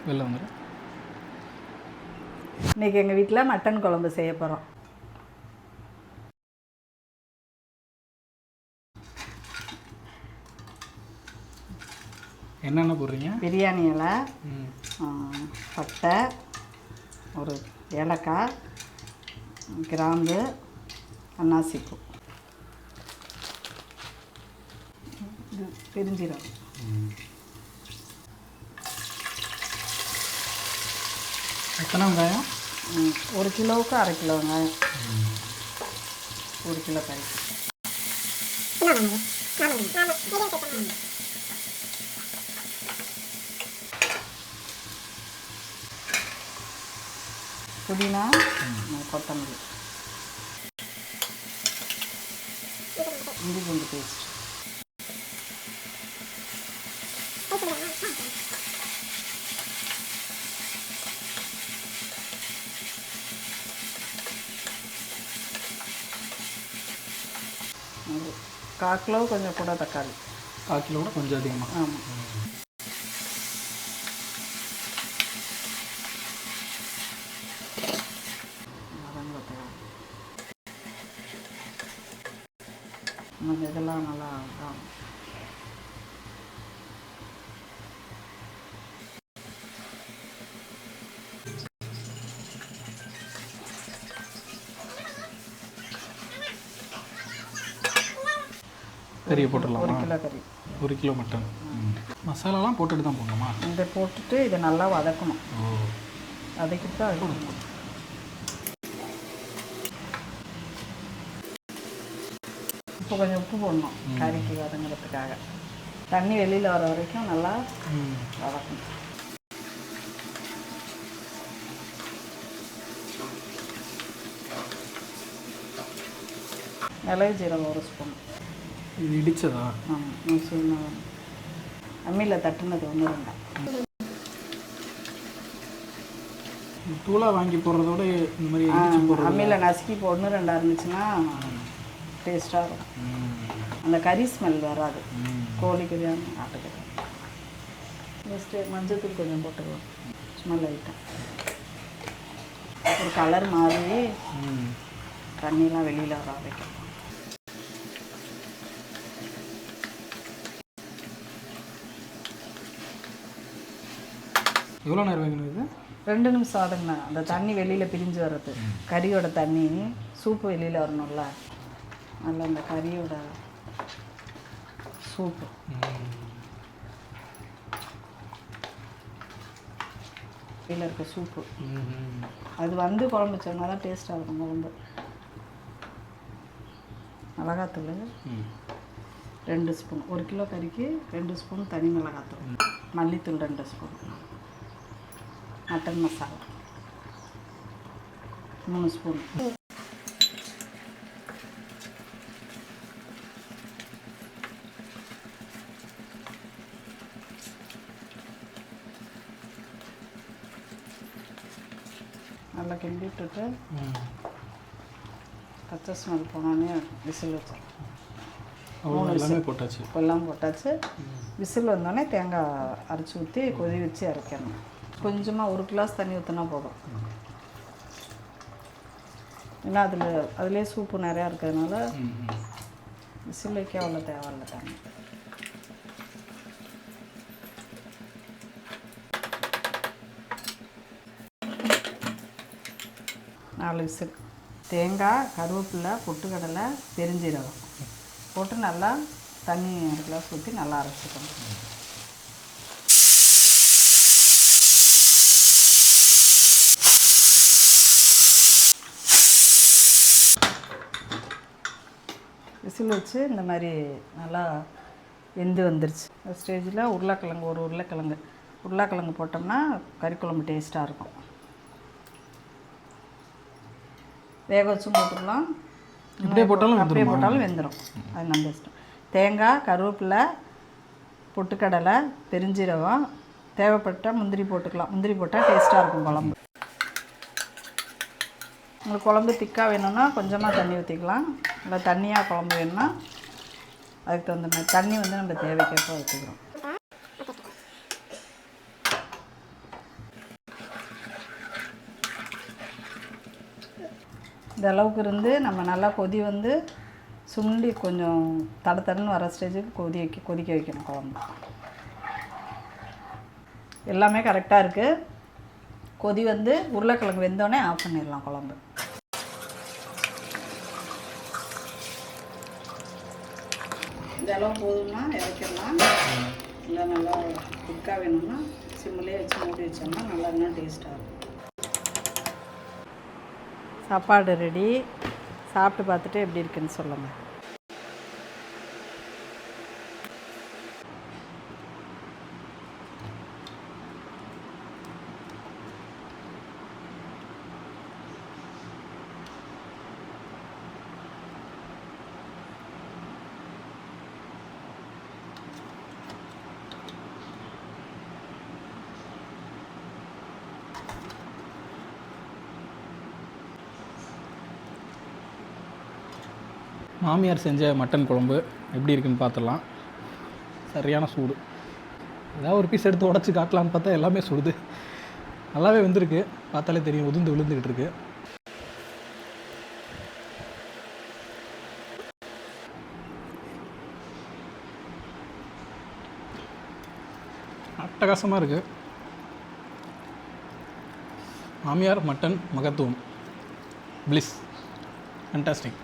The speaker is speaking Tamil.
வெளில வந்துடும். இன்றைக்கி எங்கள் வீட்டில் மட்டன் குழம்பு செய்ய போகிறோம். என்னென்ன போடுறீங்க? பிரியாணி இலை, பட்டை, ஒரு ஏலக்காய், கிராம்பு, அன்னாசிப்பூ, இது பெருஞ்சீரகம். எத்தனை வெங்காயம்? 1 கிலோவுக்கு 1/2 கிலோ வெங்காயம், 1 கிலோ கறி. புதினா, கொத்தமல்லி, இஞ்சி பூண்டு பேஸ்ட். ஒரு 1/4 கிலோ கொஞ்சம் கூட தக்காளி. 1/4 கிலோ கூட கொஞ்சம் அதிகமாக. ஆமாம். இதெல்லாம் நல்லா இதாகும். கறியை போட்டுடலாம். 1 கிலோ கறி, 1 கிலோ மட்டன். மசாலாலாம் போட்டுட்டு தான் போடணுமா? இதை போட்டுட்டு இதை நல்லா வதக்கணும். வதக்கிட்டு தான் அது போடணும். இப்போ கொஞ்சம் உப்பு போடணும் கறிக்கு வதங்கிறதுக்காக. தண்ணி வெளியில் வர வரைக்கும் நல்லா வதக்கணும். மிளகு ஜீரகம் 1 ஸ்பூன். இது இடிச்சதா? ஆமாம், அம்மியில் தட்டுனது 1-2. தூளாக வாங்கி போடுறதோட இந்த மாதிரி இடிச்சு போடுறது. அம்மியில் நசுக்கி 1-2 இருந்துச்சுன்னா டேஸ்ட்டாக இருக்கும். அந்த கறி ஸ்மெல் வராது. கோழி கறி, ஆட்டுக்கறி. ஃபஸ்ட்டு மஞ்சத்தூள் கொஞ்சம் போட்டுக்கலாம், சும்மா லைட்டாக. ஒரு கலர் மாதிரி தண்ணிலாம் வெளியில் வர வரைக்கும். எவ்வளோ நேரம் வைக்கணும் இது? 2 நிமிஷம் ஆகுதுங்கண்ணா. அந்த தண்ணி வெளியில் பிரிஞ்சு வர்றது, கறியோட தண்ணி சூப்பு வெளியில் வரணும்ல, நல்ல அந்த கறியோட சூப்பு. வெளியில் இருக்க சூப்பு அது வந்து குழம்பு வச்சோம்னா தான் டேஸ்ட்டாக இருக்கும் குழம்பு. மிளகாத்தூள் 2 ஸ்பூன். 1 கிலோ கறிக்கு 2 ஸ்பூன் தனி மிளகாத்தூள். மல்லித்தூள் 2 ஸ்பூன். Mutton masala 3 spoon. நல்லா கிண்டி விட்டுட்டு பச்சை ஸ்மெல் போனோடனே விசில் வச்சிடும். எல்லாமே போட்டாச்சு. எல்லாம் போட்டாச்சு. விசில் வந்தோடனே தேங்காய் அரைச்சி ஊற்றி கொதி வச்சு இறக்கணும். கொஞ்சமாக 1 கிளாஸ் தண்ணி ஊற்றினா போதும். ஏன்னா அதுலேயே சூப்பு நிறையா இருக்கிறதுனால விசில் வைக்க அவ்வளோ தேவையில்லை தண்ணி. நாலு விசில். தேங்காய், கருவேப்பிலை, பொட்டுக்கடலை, பெருஞ்சீரகம் போட்டு நல்லா தண்ணி 1 கிளாஸ் ஊற்றி நல்லா அரைச்சிக்கணும். விசில் வச்சு இந்த மாதிரி நல்லா வெந்து வந்துருச்சு. அந்த ஸ்டேஜில் ஒரு உருளைக்கிழங்கு போட்டோம்னா கறி குழம்பு டேஸ்ட்டாக இருக்கும். வேக வச்சும் போட்டுக்கலாம், அப்படியே போட்டாலும் வெந்துடும். அது நம்ம இஷ்டம். தேங்காய், கருவேப்பிலை, பொட்டுக்கடலை, பெருஞ்சீரகம், தேவைப்பட்டால் முந்திரி போட்டுக்கலாம். முந்திரி போட்டால் டேஸ்ட்டாக இருக்கும் குழம்பு. உங்களுக்கு குழம்பு திக்காக வேணும்னா கொஞ்சமாக தண்ணி ஊற்றிக்கலாம். இல்லை தண்ணியாக குழம்பு வேணும்னா அதுக்கு தகுந்த மாதிரி தண்ணி நம்ம தேவைக்கேற்ப ஊற்றிக்கிறோம். இந்த அளவுக்கு இருந்து நம்ம நல்லா கொதி வந்து சுண்டி கொஞ்சம் தடன்னு வர ஸ்டேஜுக்கு கொதிக்க வைக்கணும் குழம்பு. எல்லாமே கரெக்டாக இருக்குது. கொதி வந்து உருளைக்கிழங்கு வெந்தோடனே ஆஃப் பண்ணிடலாம் குழம்பு. இந்த அளவு போதும்னா இறக்கிடலாம். இல்லை நல்லா திக்காக வேணும்னா சிம்மிலே வச்சு மூடி வச்சோம்னா நல்லா இன்னும் டேஸ்ட்டாக இருக்கும். சாப்பாடு ரெடி. சாப்பிட்டு பார்த்துட்டு எப்படி இருக்குன்னு சொல்லுங்கள். மாமியார் செஞ்ச மட்டன் குழம்பு எப்படி இருக்குன்னு பார்த்துடலாம். சரியான சூடு. ஏதாவது ஒரு பீஸ் எடுத்து உடச்சி காட்டலான்னு பார்த்தா எல்லாமே சுடுது. நல்லாவே வந்திருக்கு. பார்த்தாலே தெரியும், உதிர்ந்து விழுந்துக்கிட்டு இருக்கு. அட்டகாசமாக இருக்குது. மாமியார் மட்டன் மகத்துவம். பிளிஸ். ஃபேண்டாஸ்டிக்.